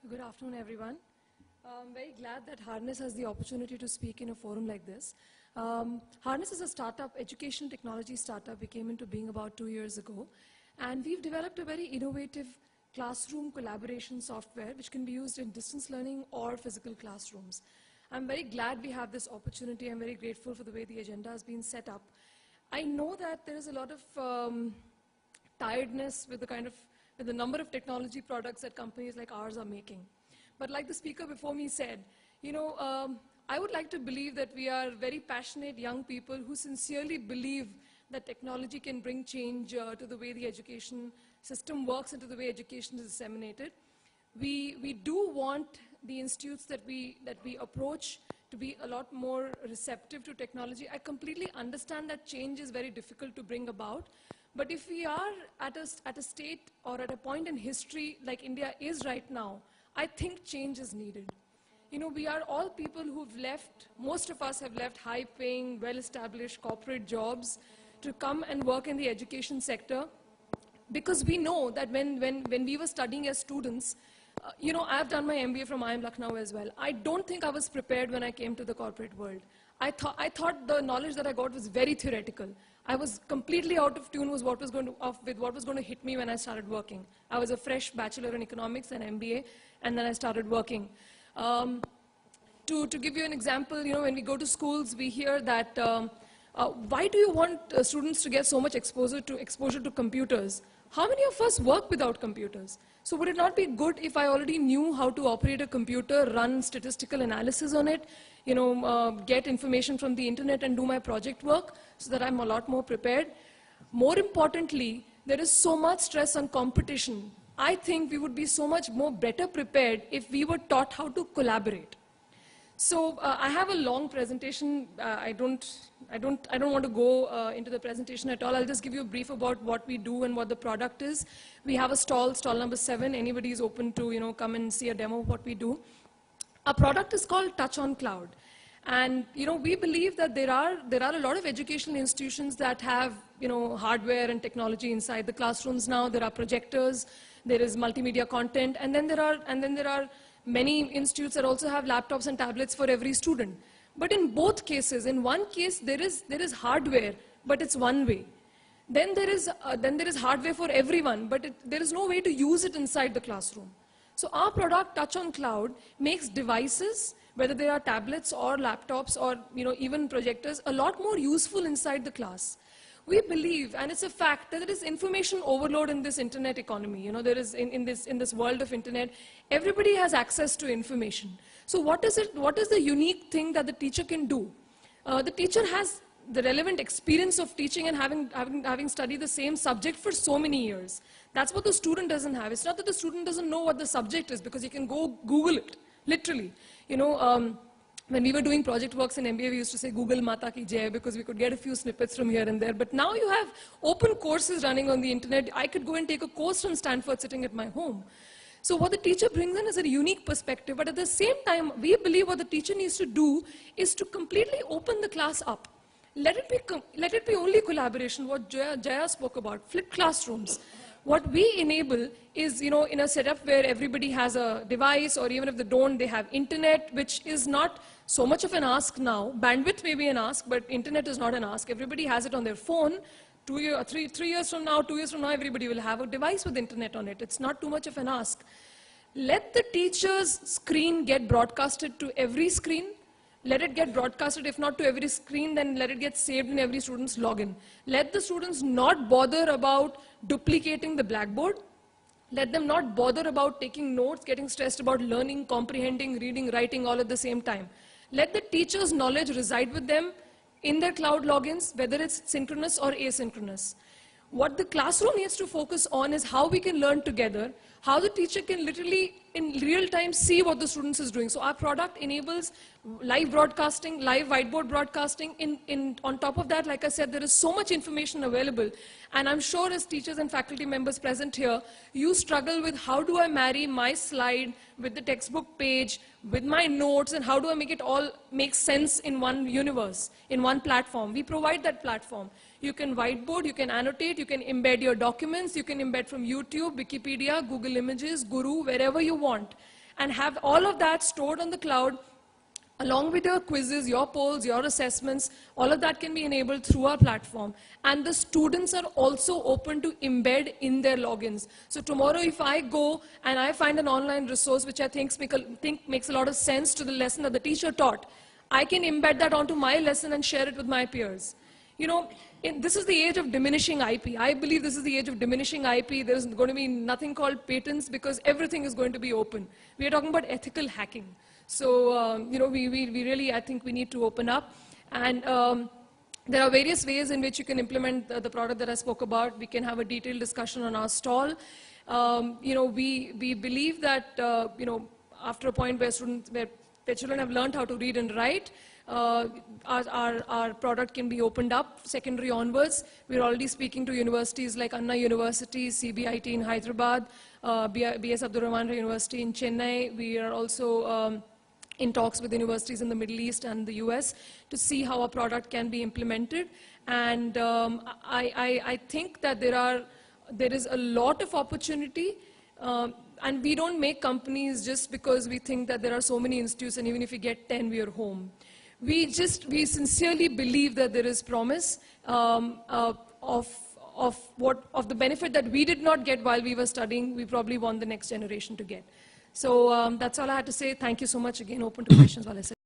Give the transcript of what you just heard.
Good afternoon, everyone. I'm very glad that Harness has the opportunity to speak in a forum like this. Harness is a startup, education technology startup. We came into being about 2 years ago. And we've developed a very innovative classroom collaboration software which can be used in distance learning or physical classrooms. I'm very glad we have this opportunity. I'm very grateful for the way the agenda has been set up. I know that there is a lot of tiredness with the number of technology products that companies like ours are making. But like the speaker before me said, I would like to believe that we are very passionate young people who sincerely believe that technology can bring change to the way the education system works and to the way education is disseminated. We do want the institutes that we approach to be a lot more receptive to technology. I completely understand that change is very difficult to bring about. But if we are at a state or at a point in history like India is right now, I think change is needed. We are all people who've left, most of us have left high-paying, well-established corporate jobs to come and work in the education sector because we know that when we were studying as students, I've done my MBA from IIM Lucknow as well. I don't think I was prepared when I came to the corporate world. I thought the knowledge that I got was very theoretical. I was completely out of tune with what was going to hit me when I started working. I was a fresh bachelor in economics and MBA, and then I started working. To give you an example, when we go to schools, we hear that, why do you want students to get so much exposure to computers? How many of us work without computers? So would it not be good if I already knew how to operate a computer, run statistical analysis on it, get information from the internet and do my project work so that I'm a lot more prepared? More importantly, there is so much stress on competition. I think we would be so much more better prepared if we were taught how to collaborate. So I have a long presentation. I don't want to go into the presentation at all. I'll just give you a brief about what we do and what the product is. We have a stall number 7. Anybody is open to come and see a demo of what we do. Our product is called Touch on Cloud. And we believe that there are a lot of educational institutions that have hardware and technology inside the classrooms now. There are projectors, there is multimedia content, and then there are many institutes that also have laptops and tablets for every student. But in both cases, in one case there is hardware, but it's one way. Then there is hardware for everyone, but there is no way to use it inside the classroom. So our product, Touch on Cloud, makes devices, whether they are tablets or laptops or even projectors, a lot more useful inside the class. We believe, and it's a fact, that there is information overload in this internet economy. There is in this world of internet, everybody has access to information. So what is the unique thing that the teacher can do? The teacher has the relevant experience of teaching and having studied the same subject for so many years. That's what the student doesn't have. It's not that the student doesn't know what the subject is, because he can go Google it, literally. When we were doing project works in MBA, we used to say Google Mata Ki Jai because we could get a few snippets from here and there. But now you have open courses running on the internet. I could go and take a course from Stanford sitting at my home. So what the teacher brings in is a unique perspective. But at the same time, we believe what the teacher needs to do is to completely open the class up. Let it be only collaboration, what Jaya spoke about, flipped classrooms. What we enable is, in a setup where everybody has a device, or even if they don't, they have internet, which is not so much of an ask now. Bandwidth may be an ask, but internet is not an ask. Everybody has it on their phone. 3 years from now, 2 years from now, everybody will have a device with internet on it. It's not too much of an ask. Let the teacher's screen get broadcasted to every screen. Let it get broadcasted, if not to every screen, then let it get saved in every student's login. Let the students not bother about duplicating the blackboard. Let them not bother about taking notes, getting stressed about learning, comprehending, reading, writing all at the same time. Let the teacher's knowledge reside with them in their cloud logins, whether it's synchronous or asynchronous. What the classroom needs to focus on is how we can learn together, how the teacher can literally in real time see what the students is doing. So our product enables live broadcasting, live whiteboard broadcasting. On top of that, like I said, there is so much information available. And I'm sure as teachers and faculty members present here, you struggle with how do I marry my slide with the textbook page, with my notes, and how do I make it all make sense in one universe, in one platform. We provide that platform. You can whiteboard, you can annotate, you can embed your documents, you can embed from YouTube, Wikipedia, Google Images, Guru, wherever you want. and have all of that stored on the cloud, along with your quizzes, your polls, your assessments. All of that can be enabled through our platform. And the students are also open to embed in their logins. So tomorrow, if I go and I find an online resource which I think makes a lot of sense to the lesson that the teacher taught, I can embed that onto my lesson and share it with my peers. You know, this is the age of diminishing IP. I believe this is the age of diminishing IP. There is going to be nothing called patents because everything is going to be open. We are talking about ethical hacking. So, you know, we really, I think we need to open up. And there are various ways in which you can implement the product that I spoke about. We can have a detailed discussion on our stall. You know, we believe that, you know, after a point where children have learned how to read and write, our product can be opened up secondary onwards. We're already speaking to universities like Anna University, CBIT in Hyderabad, B.S. Abdul Rahman University in Chennai. We are also in talks with universities in the Middle East and the US to see how a product can be implemented. And I think that there is a lot of opportunity. And we don't make companies just because we think that there are so many institutes and even if we get 10, we are home. We sincerely believe that there is promise of the benefit that we did not get while we were studying, we probably want the next generation to get. So that's all I had to say. Thank you so much again. Open to questions while I said.